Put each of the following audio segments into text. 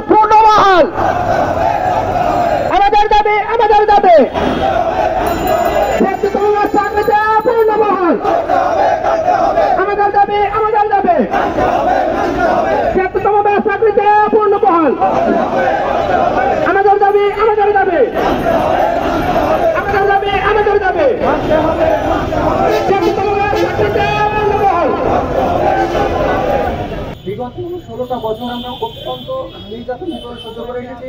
পূর্ণবহাল। আমাদের দাবি চাকরিতে পূর্ণবহাল। আমাদের দাবি চাকরিতে পূর্ণবহাল। আমাদের দাবি বিগত 16টা বছর আমরা অত্যন্ত নির্যাতন সহ্য করে এসেছি।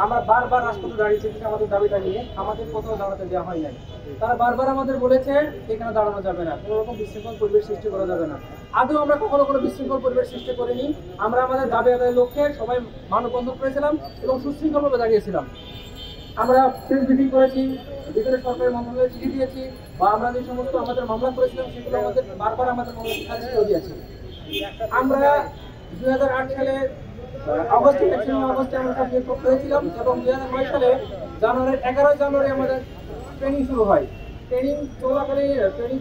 আমরা বারবার রাজপথে দাঁড়িয়েছি আমাদের দাবিটা নিয়ে, আমাদের কোথাও দাঁড়াতে দেওয়া হয় নাই। তারা বারবার আমাদের বলেছে এখানে দাঁড়ানো যাবে না, কোনো রকম বিশৃঙ্খল পরিবেশ সৃষ্টি করা যাবে না। আদৌ আমরা কখনো কোনো বিশৃঙ্খল পরিবেশ সৃষ্টি করিনি। আমরা আমাদের দাবি আদায়ের লক্ষ্যে সবাই মানববন্ধন করেছিলাম এবং সুশৃঙ্খলভাবে দাঁড়িয়েছিলাম। আমরা প্রেস মিটিং করেছি, বিভিন্ন সরকারি মন্ত্রণালয়ে চিঠি দিয়েছি, বা আমরা যে সমস্ত আমাদের মামলা করেছিলাম সেগুলো আমাদের বারবার আমাদের খারিজ করে দিয়েছি। আমরা 2008 সালে আগস্টে আমরা সব নিয়োগ হয়েছিলাম এবং 2009 সালে 11 জানুয়ারি আমাদের ট্রেনিং শুরু হয়। ট্রেনিং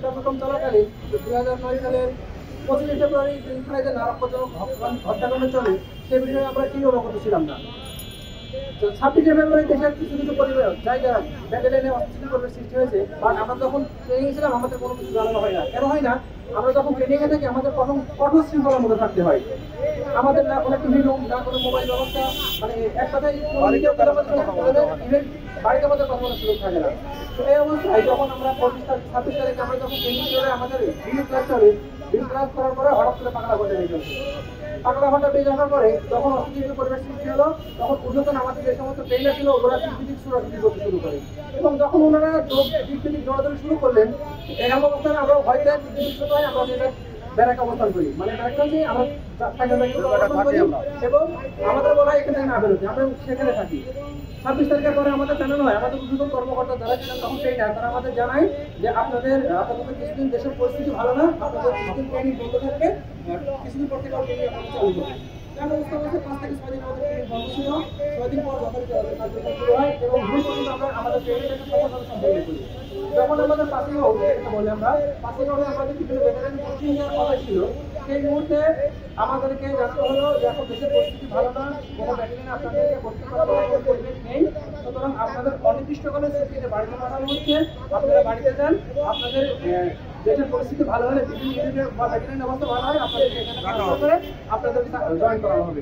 কার্যক্রম চলাকালীন 2009 সালের 25 ফেব্রুয়ারি পিলখানায় যে নারকজনক হত্যাকাণ্ড চলে সে বিষয়ে আমরা কেউ অবগত ছিলাম না। 26 ফেব্রুয়ারি দেশের কিছু জায়গা ব্যাটালিয়নে অস্থিতিশীল পরিবেশ সৃষ্টি হয়েছে, বাট আমরা যখন ট্রেনিং ছিলাম আমাদের কোনো কিছু জানানো হয় না। কেন হয় না? আমরা যখন ট্রেনিং এ থাকি আমাদের প্রথম কঠোর শৃঙ্খলার মধ্যে থাকতে হয়। আমাদের না কোনো টিভি রুম, না কোনো মোবাইল ব্যবস্থা, মানে এক কথায় বাড়িতে আমাদের কথা বলার সুযোগ থাকে না। তো এই অবস্থায় যখন আমরা 26 তারিখে আমরা যখন ট্রেনিং করে আমাদের ভিডিও ক্লাস করার পরে হঠাৎ করে পাকড়া ঘটে গেছে। পাকড়া ঘটা পেয়ে যাওয়ার পরে যখন অস্থিতিশীল পরিবেশ সৃষ্টি হলো তখন ঊর্ধ্বতন আমাদের যে সমস্ত ট্রেনার ছিল ওরা দিক সুরাকি করতে শুরু করে, এবং যখন ওনারা দিক দৌড়াদৌড়ি শুরু করলেন এরকম অবস্থায় আমরা ভয় পেয়ে আমরা ব্যারাক অবস্থান করি, মানে আমরা এবং আমাদের বলা এখান থেকে না বেরোতে, আমরা সেখানে থাকি। 26 তারিখের পরে আমাদের জানানো হয়, আমাদের ঊর্ধ্বতন কর্মকর্তা যারা ছিলেন তখন ট্রেনার, তারা আমাদের জানায় যে আপনাদের কিছুদিন দেশের পরিস্থিতি ভালো না, আপনাদের কিছুদিন ট্রেনিং বন্ধ থাকবে, কিছুদিন পর থেকে ট্রেনিং আপনারা চালু করবেন। 5 থেকে 6 দিন আমাদের ট্রেনিং বন্ধ ছিল। 6 দিন পর যথারীতি কার্যক্রম শুরু হয় এবং দুই পর্যন্ত আমরা আমাদের ট্রেনিংটাকে সফলভাবে সম্পন্ন করি। যখন আমাদের পাসিং আউট বলে আমাদের বিভিন্ন ব্যাটালিয়ন কোচিং এর কথা ছিল, সেই মুহূর্তে আমাদেরকে জানানো হলো যে এখন দেশের পরিস্থিতি ভালো না, কোনো ব্যাটালিয়নে আপনাদেরকে ভর্তি করার কোনো পরিবেশ নেই, সুতরাং আপনাদের অনির্দিষ্টকালের ছুটিতে বাড়িতে পাঠানো হচ্ছে, আপনারা বাড়িতে যান। আপনাদের দেশের পরিস্থিতি ভালো হলে বিভিন্ন ইউনিটের বা ব্যাটালিয়ন অবস্থা ভালো হয় আপনাদেরকে আপনাদের জয়েন করা হবে।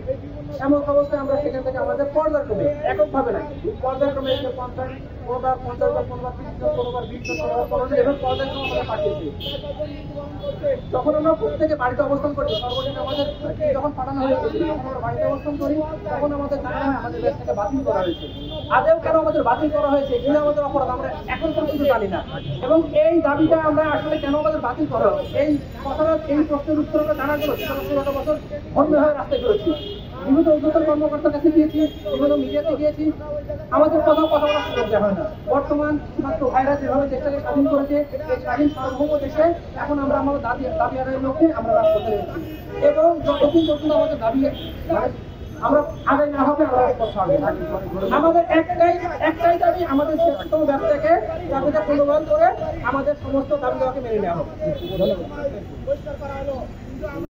এমন অবস্থায় আমরা সেখান থেকে আমাদের পর্যায়ক্রমে এককভাবে নাই, পর্যায়ক্রমে 50, কোনোবার 50 জন, কোনোবার 30 জন, কোনোবার 20 জন, কোনোবার 15 জন, এবং পর্যায়ক্রমে আমরা পাঠিয়েছি। যখন আমরা প্রত্যেকে বাড়িতে অবস্থান করি, সর্বশেষ আমাদের যখন পাঠানো হয়েছিল যখন আমরা বাড়িতে অবস্থান করি তখন আমাদের জানা হয় আমাদের দেশ থেকে বাতিল করা হয়েছে। আদেও কেন আমাদের বাতিল করা হয়েছে, এগুলো আমাদের অপরাধ আমরা এখন পর্যন্ত জানি না, এবং এই দাবিটা আমরা আসলে কেন আমাদের বাতিল করা হবে এই কথাটা, এই প্রশ্নের উত্তর আমরা জানার জন্য 16টা বছর অন্যভাবে রাস্তায় করেছি। বিভিন্ন ঊর্ধ্বতন কর্মকর্তার কাছে গিয়েছি, বিভিন্ন মিডিয়াতে গিয়েছি, আমাদের কথা বলার সুযোগ দেওয়া হয় না। বর্তমান ছাত্র ভাইরা যেভাবে দেশটাকে স্বাধীন করেছে, এই স্বাধীন সার্বভৌম দেশে এখন আমরা আমাদের দাবি আদায়ের লক্ষ্যে আমরা রাজপথে রয়েছি, এবং যতদিন পর্যন্ত আমাদের দাবি আমরা আদায় না হবে আমাদের একটাই দাবি, আমাদের শ্রেষ্ঠতম ব্যবসাকে চাকরিটা পুনর্বহাল করে আমাদের সমস্ত দাবি দেওয়াকে মেনে নেওয়া হবে। ধন্যবাদ।